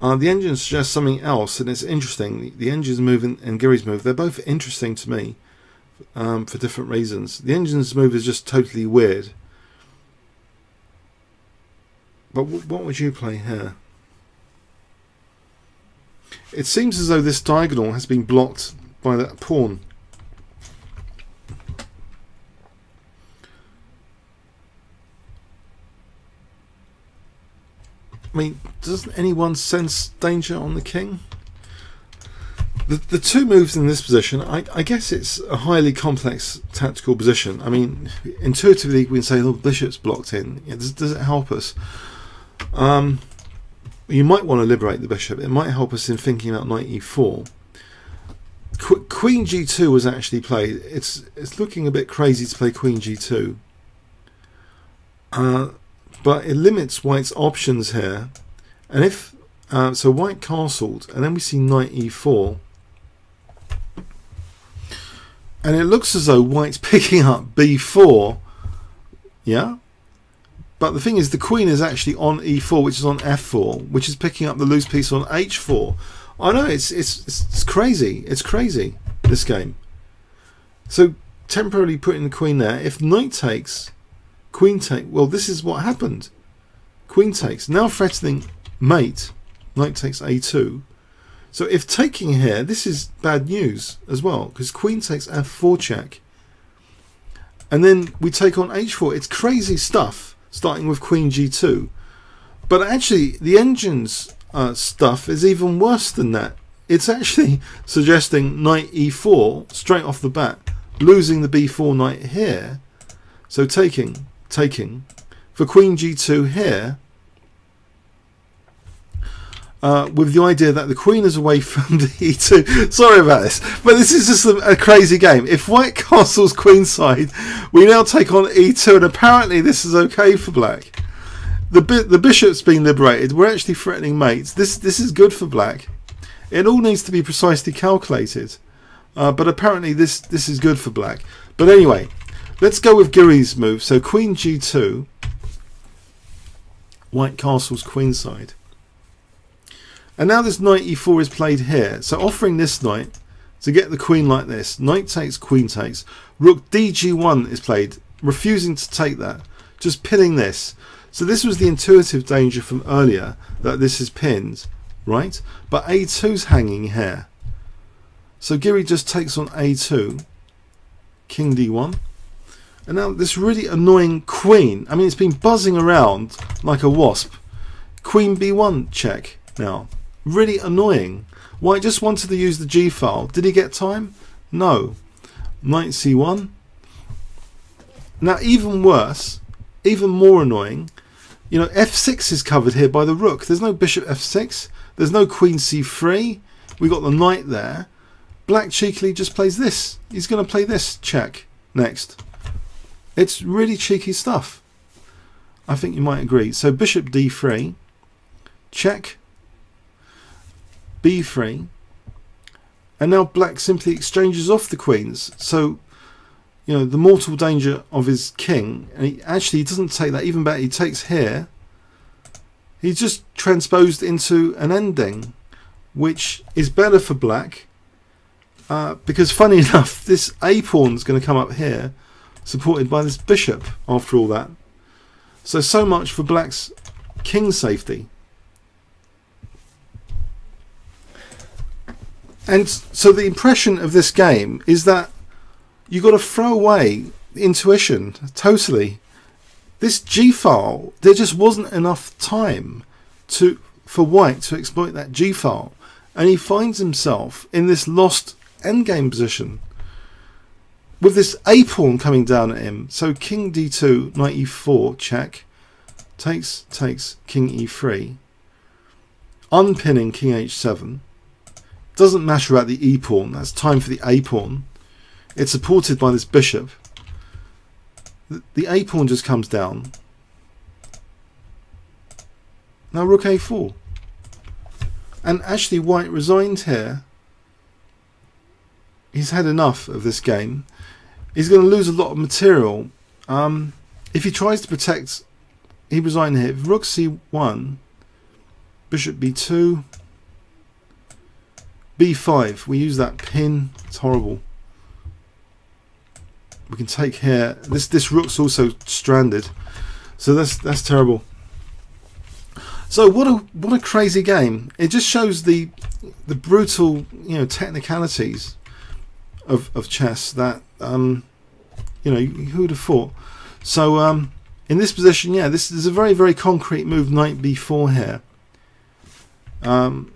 The engine suggests something else, and it's interesting. The engine's move and Giri's move, they're both interesting to me for different reasons. The engine's move is just totally weird. But what would you play here? It seems as though this diagonal has been blocked by that pawn. I mean, doesn't anyone sense danger on the king? The two moves in this position, I guess it's a highly complex tactical position. I mean, intuitively we can say, oh, the bishop's blocked in. Does it help us? You might want to liberate the bishop. It might help us in thinking about knight e4. Queen g2 was actually played. It's looking a bit crazy to play queen g2. But it limits white's options here, and if so, white castled, and then we see knight e4, and it looks as though white's picking up b4, yeah. But the thing is, the queen is actually on e4, which is on f4, which is picking up the loose piece on h4. I know it's crazy. It's crazy, this game. So temporarily putting the queen there. If knight takes, queen take, well, this is what happened. queen takes, now threatening mate, knight takes a2. So if taking here, this is bad news as well, because queen takes f4 check, and then we take on h4. It's crazy stuff, starting with queen g2. But actually, the engine's stuff is even worse than that. It's actually suggesting knight e4 straight off the bat, losing the b4 knight here. So taking for queen g2 here, with the idea that the queen is away from the e2. Sorry about this, but this is just a crazy game. If white castles queenside, we now take on e2, and apparently this is okay for black. The bishop's been liberated. We're actually threatening mates. This is good for black. It all needs to be precisely calculated, but apparently this is good for black. But anyway, let's go with Giri's move. So queen g2, white castles queenside. And now this knight e4 is played here, so offering this knight to get the queen like this. Knight takes, queen takes. Rook dg1 is played, refusing to take that, just pinning this. So this was the intuitive danger from earlier, that this is pinned, right? But a2's hanging here. So Giri just takes on a2, king d1. And now this really annoying queen, I mean, it's been buzzing around like a wasp. Queen b1 check now. Really annoying. White just wanted to use the G file. Did he get time? No. Knight c1. Now even worse, even more annoying, you know, f6 is covered here by the rook. There's no bishop f6. There's no queen c3. We got the knight there. Black cheekily just plays this. He's going to play this check next. It's really cheeky stuff. I think you might agree. So bishop d3, check, b3, and now black simply exchanges off the queens. So, you know, the mortal danger of his king, and he doesn't take that. Even better, he takes here. He's just transposed into an ending, which is better for black, because funny enough, this a pawn is going to come up here, supported by this bishop after all that. So much for black's king safety. And so the impression of this game is that you've got to throw away intuition totally. This G file, there just wasn't enough time for white to exploit that G file, and he finds himself in this lost endgame position with this a pawn coming down at him. So king d2, knight e4 check, takes, king e3, unpinning king h7. Doesn't matter about the e pawn. That's time for the a pawn. It's supported by this bishop. The a pawn just comes down. Now rook a4. And actually white resigned here. He's had enough of this game. He's going to lose a lot of material. If he tries to protect, he resigned here. Rook c1, bishop b2, b5. We use that pin. It's horrible. We can take here. This rook's also stranded, so that's terrible. So what a crazy game! It just shows the brutal, you know, technicalities of chess that you know, who would have thought. So in this position, yeah, this is a very concrete move, knight b4 here.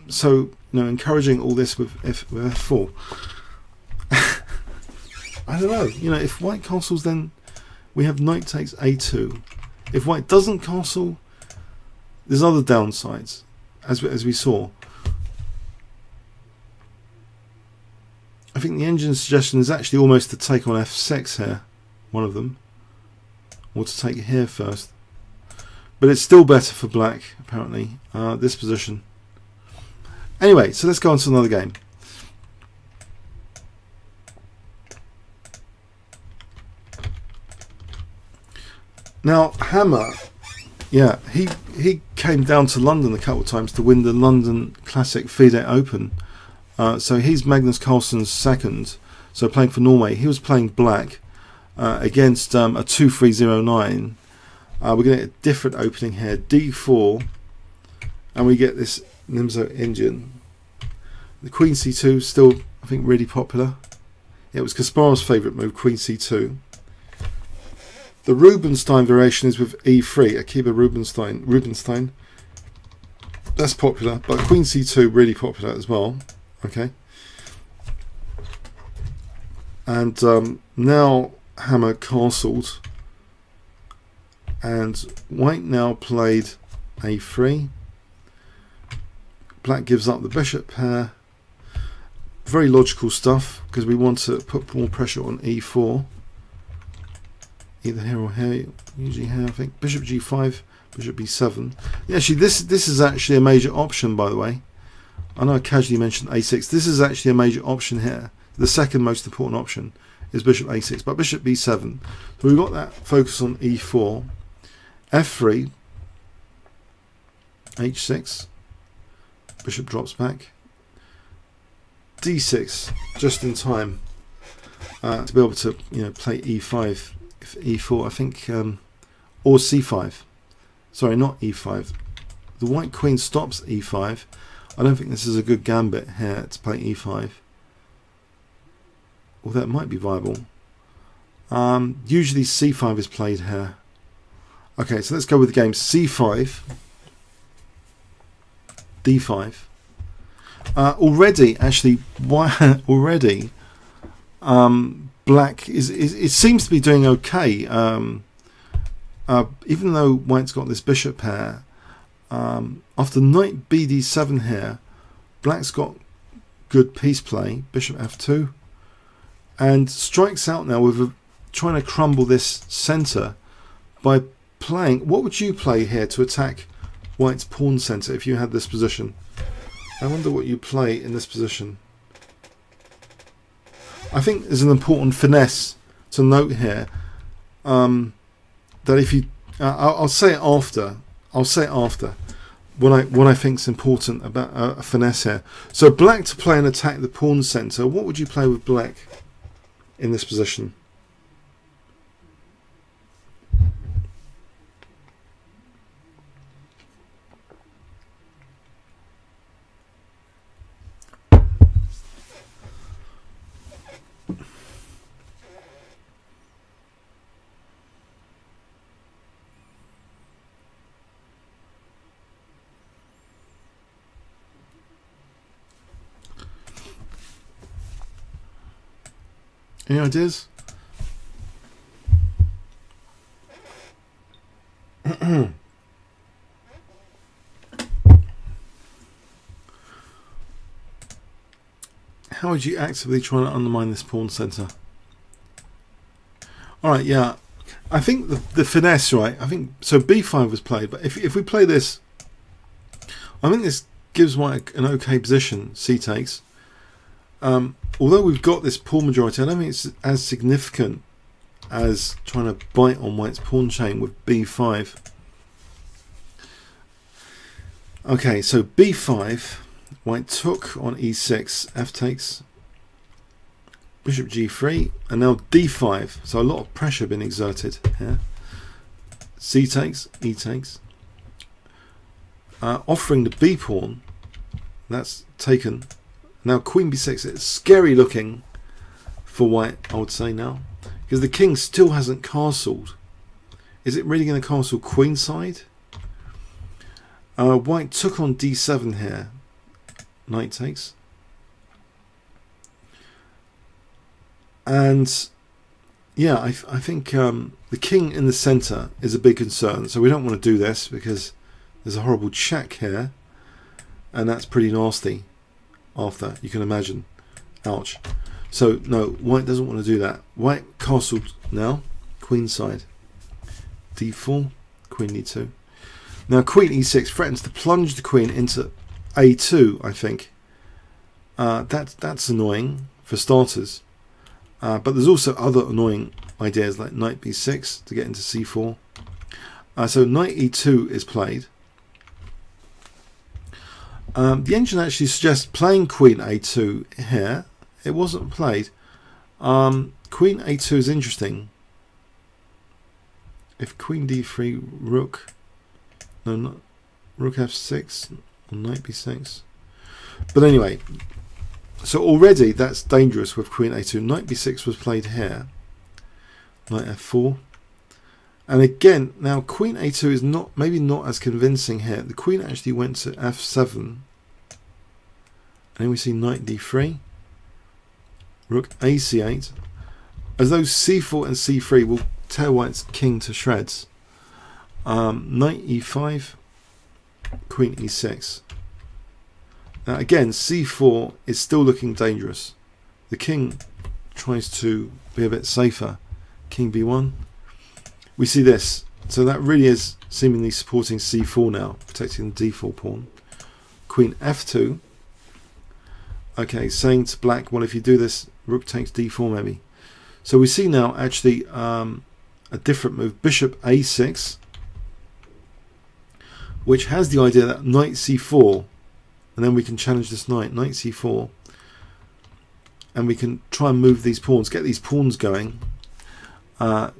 So, you know, encouraging all this with f4. I don't know, you know, if white castles, then we have knight takes a2. If white doesn't castle, there's other downsides, as we saw. I think the engine's suggestion is actually almost to take on f6 here, one of them, or to take it here first. But it's still better for black, apparently, this position. Anyway, so let's go on to another game. Now Hammer, yeah, he came down to London a couple of times to win the London Classic FIDE Open. So he's Magnus Carlsen's second. So playing for Norway, he was playing black against a 2-3-0-9. we're going to get a different opening here, d4, and we get this Nimzo Indian. The Queen c2 still, I think, really popular. It was Kasparov's favourite move, Queen c2. The Rubinstein variation is with e3, Akiba Rubinstein. That's popular, but Queen c2 really popular as well. Okay. And now Hammer castled, and White now played a3. Black gives up the bishop pair. Very logical stuff, because we want to put more pressure on e4. Either here or here, usually here I think. Bishop g5, bishop b7. Yeah, actually this is actually a major option, by the way. I know I casually mentioned a6. This is actually a major option here. The second most important option is bishop a6, but bishop b7. So we've got that focus on e4. f3, h6. Bishop drops back. d6, just in time to be able to, play e5. If e4, I think, or c5. Sorry, not e5. The white queen stops e5. I don't think this is a good gambit here to play e5. Although it might be viable. Usually c5 is played here. Okay, so let's go with the game. c5, d5. Already, actually, already, Black it seems to be doing okay. Even though White's got this bishop pair, after knight Bd7 here, Black's got good piece play, bishop f2, and strikes out now with trying to crumble this center by playing. What would you play here to attack White's pawn center if you had this position? I wonder what you play in this position. I think there's an important finesse to note here, that if you, I'll say it after. I'll say it after what I think is important about a finesse here. So Black to play and attack the pawn center. What would you play with Black in this position? Any ideas? How would you actively try to undermine this pawn center? Alright, yeah. I think the finesse, right? I think so b5 was played, but if we play this, I think this gives White an okay position, c takes. Although we've got this pawn majority, I don't think it's as significant as trying to bite on White's pawn chain with b5. Okay, so b5, White took on e6, f takes, bishop g3, and now d5. So a lot of pressure being exerted here. C takes, e takes, offering the b pawn. That's taken. Now queen b6, it's scary looking for White, I would say now, because the king still hasn't castled. Is it really going to castle queenside? White took on d7 here. Knight takes. And yeah, I think the king in the center is a big concern. So we don't want to do this because there's a horrible check here. And that's pretty nasty after, you can imagine. Ouch. So no, White doesn't want to do that. White castled now. Queenside. d4. Queen e2. Now queen e6 threatens to plunge the queen into a2, I think. That's annoying for starters. But there's also other annoying ideas like knight b6 to get into c4. So knight e2 is played. The engine actually suggests playing queen a2 here. It wasn't played. Queen a2 is interesting. if queen d3, rook, no, not rook f6 or knight b6. But anyway, so already that's dangerous with queen a2. Knight b6 was played here, knight f4, and again now queen a2 is not, maybe not as convincing here. The queen actually went to f7, and then we see knight d3, rook ac8, as though c4 and c3 will tear white's king to shreds. Knight e5, queen e6. Now again, c4 is still looking dangerous. The king tries to be a bit safer. King b1. We see this. So that really is seemingly supporting c4 now, protecting the d4 pawn. Queen f2. Okay, saying to black, well, if you do this, rook takes d4 maybe. So we see now actually a different move. Bishop a6, which has the idea that knight c4, and then we can challenge this knight, knight c4, and we can try and move these pawns, get these pawns going. So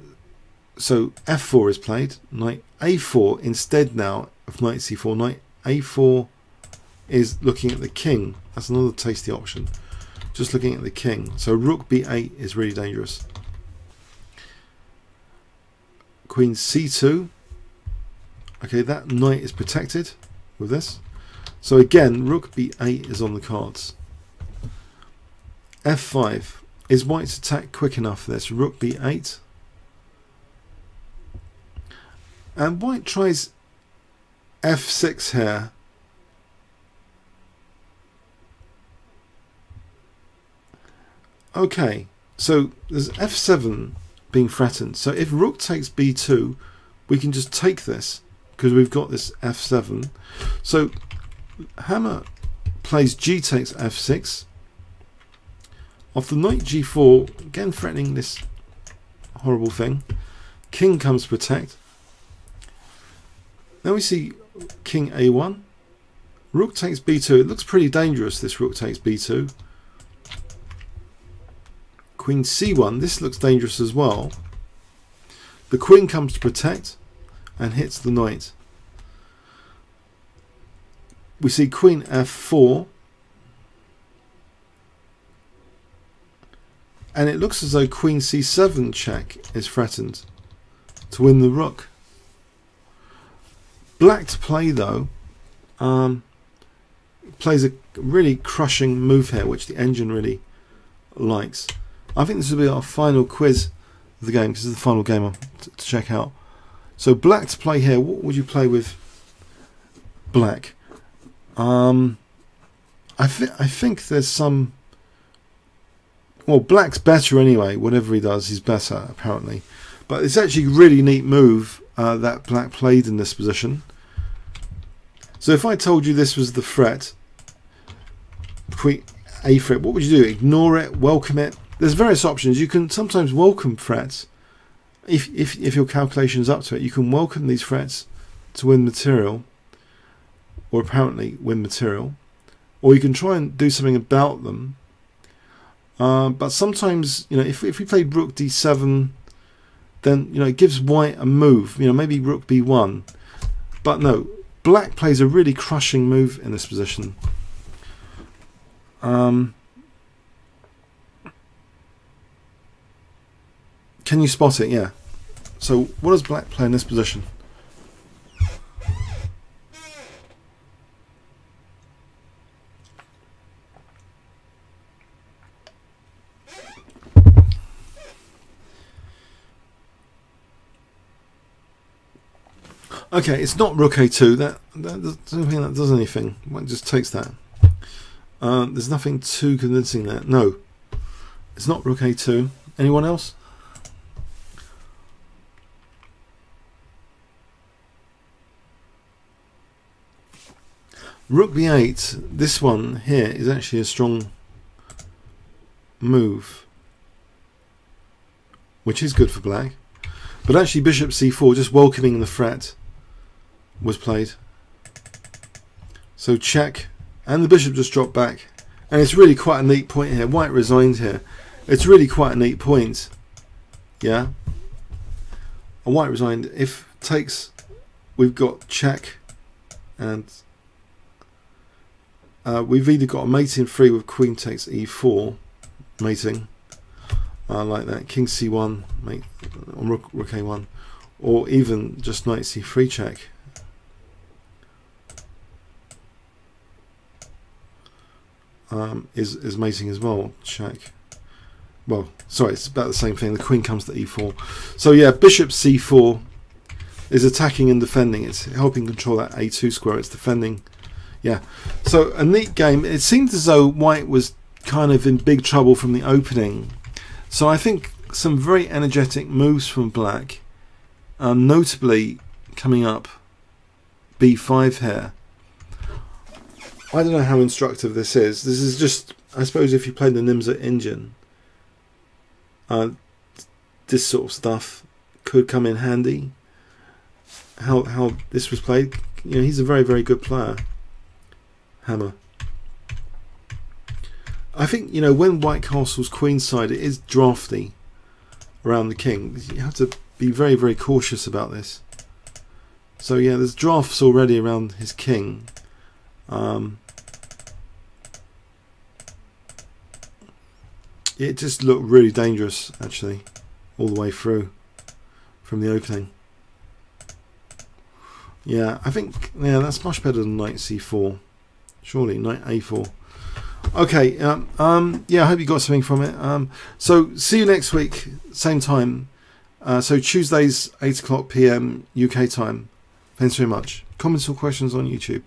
f4 is played, knight a4 instead now of knight c4. Knight a4 is looking at the king. That's another tasty option, just looking at the king. So rook b8 is really dangerous. Queen c2. Okay, that knight is protected with this. So again, rook b8 is on the cards. f5. Is white's attack quick enough for this? Rook b8. And white tries f6 here. Okay, so there's f7 being threatened. So if rook takes b2, we can just take this because we've got this f7. So Hammer plays g takes f6. Off the knight g4, again threatening this horrible thing. King comes to protect. Now we see king a1. Rook takes b2. It looks pretty dangerous, this rook takes b2. Queen c1. This looks dangerous as well. The queen comes to protect and hits the knight. We see queen f4. And it looks as though queen c7 check is threatened to win the rook. Black to play though plays a really crushing move here, which the engine really likes. I think this will be our final quiz of the game. This is the final game to check out. So black to play here. What would you play with black? I think there's some. Well, black's better anyway. Whatever he does, he's better apparently. But it's actually a really neat move that black played in this position. So if I told you this was the threat, queen a threat, what would you do? Ignore it? Welcome it? There's various options. You can sometimes welcome threats. If your calculation is up to it, you can welcome these threats to win material, or apparently win material, or you can try and do something about them. But sometimes, you know, if we play rook d7, then, you know, it gives white a move. You know, maybe rook b1. But no, black plays a really crushing move in this position. Can you spot it? Yeah. So what does black play in this position? Okay, it's not rook a2. That doesn't think that does anything. It just takes that. There's nothing too convincing there. No, it's not rook a2. Anyone else? Rook b8. This one here is actually a strong move, which is good for black. But actually, bishop c4, just welcoming the threat, was played. So check, and the bishop just dropped back, and it's really quite a neat point here. White resigned here. It's really quite a neat point. Yeah. and white resigned. If takes, we've got check, and we've either got a mating free with queen takes e4 mating, like that, king c1 mate on rook a1, or even just knight c3 check. Is mating as well, check. Well, sorry, it's about the same thing. The queen comes to e4. So yeah, bishop c4 is attacking and defending. It's helping control that a2 square. It's defending. Yeah. So a neat game. It seemed as though white was kind of in big trouble from the opening. So I think some very energetic moves from black, notably coming up b5 here. I don't know how instructive this is. This is just, I suppose, if you played the Nimza engine, this sort of stuff could come in handy. How this was played. You know, he's a very, very good player, Hammer. I think, you know, when white castles queenside, it is drafty around the king. You have to be very, very cautious about this. So yeah, there's drafts already around his king. It just looked really dangerous, actually, all the way through from the opening. Yeah, I think, yeah, that's much better than knight c4. Surely, knight a4. Okay, yeah, I hope you got something from it. So, see you next week, same time. So, Tuesdays, 8 o'clock PM UK time. Thanks very much. Comments or questions on YouTube.